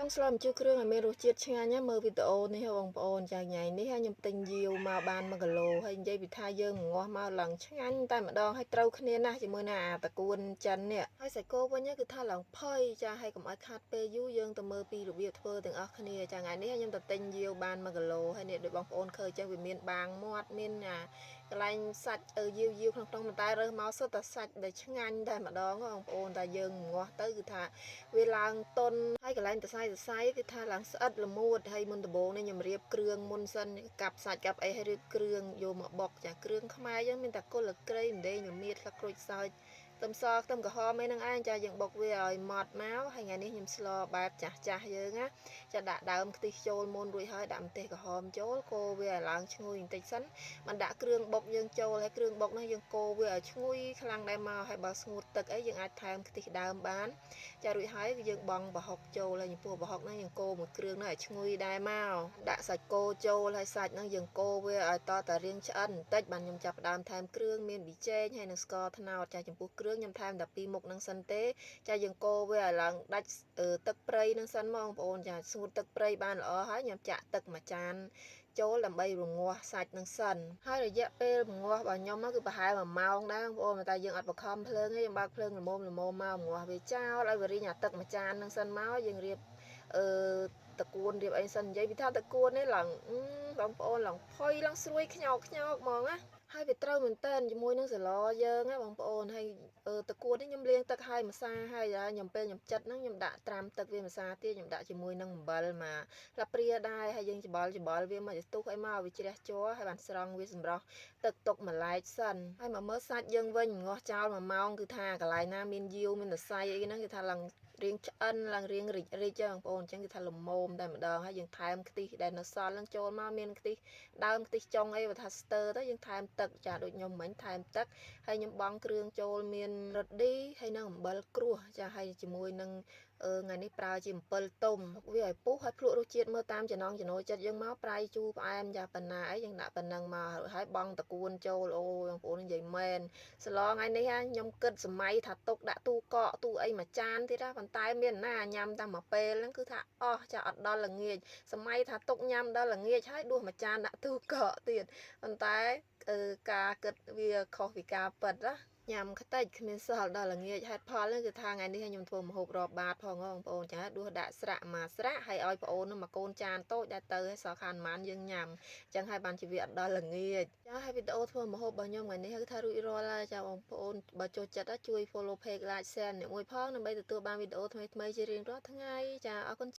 ចង់ស្លម្ជូរគ្រឿងឲ្យមានរសជាតិឆ្ងាញ់ណាមើលវីដេអូនេះបងប្អូនចាញ៉ៃនេះខ្ញុំទិញយាវមកបាន1គីឡូហើយនិយាយពីថាយើងងាស់មកឡើងឆ្ងាញ់តែម្ដងហើយត្រូវគ្នាណាស់ជាមួយនឹងអាតកួនចិននេះហើយសាច់គោវិញគឺថាឡើងផុយចាហើយកុំឲ្យខាត់ពេលយូរយើងទៅមើលពីរបៀបធ្វើទាំងអស់គ្នាចាថ្ងៃនេះខ្ញុំទៅទិញយាវបាន1គីឡូហើយនេះដូចបងប្អូនឃើញចឹងវាមានបាងមាត់មានកន្លែងសាច់យាវក្នុងប៉ុន្តែរើសមកសុទ្ធតែសាច់ដែលឆ្ងាញ់តែម្ដងបងប្អូនតែយើងងាស់ទៅគឺថាវាឡើងតុនហើយកន្លែងសរសៃគឺថាឡើងស្អិតល្មួតហើយមុនដំបូងនេះខ្ញុំរៀបគ្រឿងមុនសិនកាប់សាច់កាប់អីហើយរៀបគ្រឿងយកមកបុកចាគ្រឿងខ្មែរយើងមានតែគល់ក្រៃម្ដេងល្មៀតស្លឹកក្រូចសើចខ្ទឹមសខ្ទឹមក្រហមឯហ្នឹងឯងចាយើងបុកវាឲ្យម៉ត់មកហើយថ្ងៃនេះខ្ញុំស្លបែបចាស់យើងណាចាដាក់ដើមខ្ទិះចូលមុនរួចហើយដាក់ម្ទេសក្រហមចូលកូរវាឲ្យឡើងឈ្ងុយបន្តិចសិនមិនដាក់គ្រឿងបុកយើងចូលហើយគ្រឿងបុកហ្នឹងយើងកូរវាឲ្យឈ្ងុយខ្លាំងដែរមកហើយបើស្ងួតទឹកអីយើងអាចថែមខ្ទិះដើមបានចារួចហើយយើងបង់ប្រហុកចូលហើយចំពោះប្រហុកហ្នឹងយើងកូរមួយគ្រឿងហ្នឹងឲ្យឈ្ងុយដែរមកដាក់សាច់គោចូលហើយសាច់ហ្នឹងយើងកូរវាឲ្យតតែរាងឆ្អិនបន្តិចបានខ្ញុំចាប់ផ្ដើមថែមគ្រឿងមានប៊ីចេងហើយនឹងស្ករត្នោតចាចំពោះគ្រឿងខ្ញុំថែមតែ2មុខហ្នឹងសិនទេចាយើងកូរវាឲ្យឡើងដាច់ទឹកព្រៃហ្នឹងសិនមកបងប្អូនចាស្ងួតទឹកព្រៃបានល្អហើយខ្ញុំចាក់ទឹកមួយចានចូលដើម្បីរងាស់សាច់នឹងសិនហើយរយៈពេលរងាស់របស់ខ្ញុំគឺប្រហែល1ម៉ោងដែរបងប្អូនតែយើងអត់បខំភ្លើងទេយើងបើកភ្លើងល្មមមករងាស់វាចោលឲ្យវារីងអាទឹកមួយចាននឹងសិនមកយើងរៀបតកួនរៀបអីសិននិយាយពីថាតកួននេះឡើងបងប្អូនឡើងផុយឡើងស្រួយខ្ញោកហ្មងណាហើយវាត្រូវមែនតើជាមួយនឹងសឡយើងណាបងប្អូនហើយតកួននេះខ្ញុំលាងទឹកហើយម្សាហើយខ្ញុំពេលខ្ញុំចិត្តហ្នឹងខ្ញុំដាក់ត្រាំទឹកវាម្សាទៀតខ្ញុំដាក់ជាមួយនឹងអំបិលមកឡាព្រាដែរហើយយើងច្បល់វាមកទុះឲ្យមកវាជ្រះជ័រហើយបានស្រង់វាសម្រោះទឹកទុកមួយឡែកសិនហើយមកមើលសាច់យើងវិញងាស់ចោល1ម៉ោងគឺថាកន្លែងណាមានយាវមានសរសៃអីហ្នឹងគឺថាឡើងរៀងឆ្អិនឡើងរៀងរីកបងប្អូនអញ្ចឹងគឺថាល្មមតែម្ដងហើយយើងថែមខ្ទិះដែលនៅសល់ហ្នឹងចូលមកមានខ្ទិះដើមខ្ទិះចុងអីបើថាស្ទើរទៅយើងថែមទឹកចាដូចខ្ញុំមិញថែមទឹកហើយខ្ញុំបង់គ្រឿងចូលមានរ៉តឌីហើយនឹងអំបិលក្រួសចាហើយជាមួយនឹងថ្ងៃនេះប្រើជាអំពិលទុំវាឲ្យពុះហើយភ្លក់រសជាតិមើលតាមចំណង់ចំណូលចិត្តយើងមកប្រៃជូរផ្អែមចាប៉ុណ្ណាអីយើងដាក់ប៉ុណ្ណឹងមកហើយបង់តកួនចូលអូបងប្អូននិយាយមែនស្លថ្ងៃនេះខ្ញុំគិតសម័យថាទុកដាក់ទូកកទូអីមួយចានទៀតណាប៉ុន្តែមានណាញ៉ាំតែមួយពេលហ្នឹងគឺថាអស់ចាអត់ដល់ល្ងាចសម័យថាទុកញ៉ាំដល់ល្ងាចហើយដួសមួយចានដាក់ទូកកទៀតប៉ុន្តែការគិតវាខុសពីការពិតណាញ៉ាំខ្ទេចគ្មានសល់ដល់ល្ងាចហេតុផលហ្នឹងគឺថាថ្ងៃនេះខ្ញុំធ្វើម្ហូបរាប់បាតផងបងប្អូនចាដួសដាក់ស្រាក់មួយស្រាក់ហើយឲ្យប្អូននោះមកកូនចានតូចដែរទៅឲ្យសល់ខានប៉ុន្មានយើងញ៉ាំចឹងហើយបានជាវាអត់ដល់ល្ងាចចាហើយវីដេអូធ្វើម្ហូបរបស់ខ្ញុំថ្ងៃនេះគឺថារួចរាល់ហើយចាបងប្អូនបើចូលចិត្តជួយ follow page like share អ្នកមួយផងដើម្បីទទួលបានវីដេអូថ្មីៗជារៀងរាល់ថ្ងៃចាអរគុណ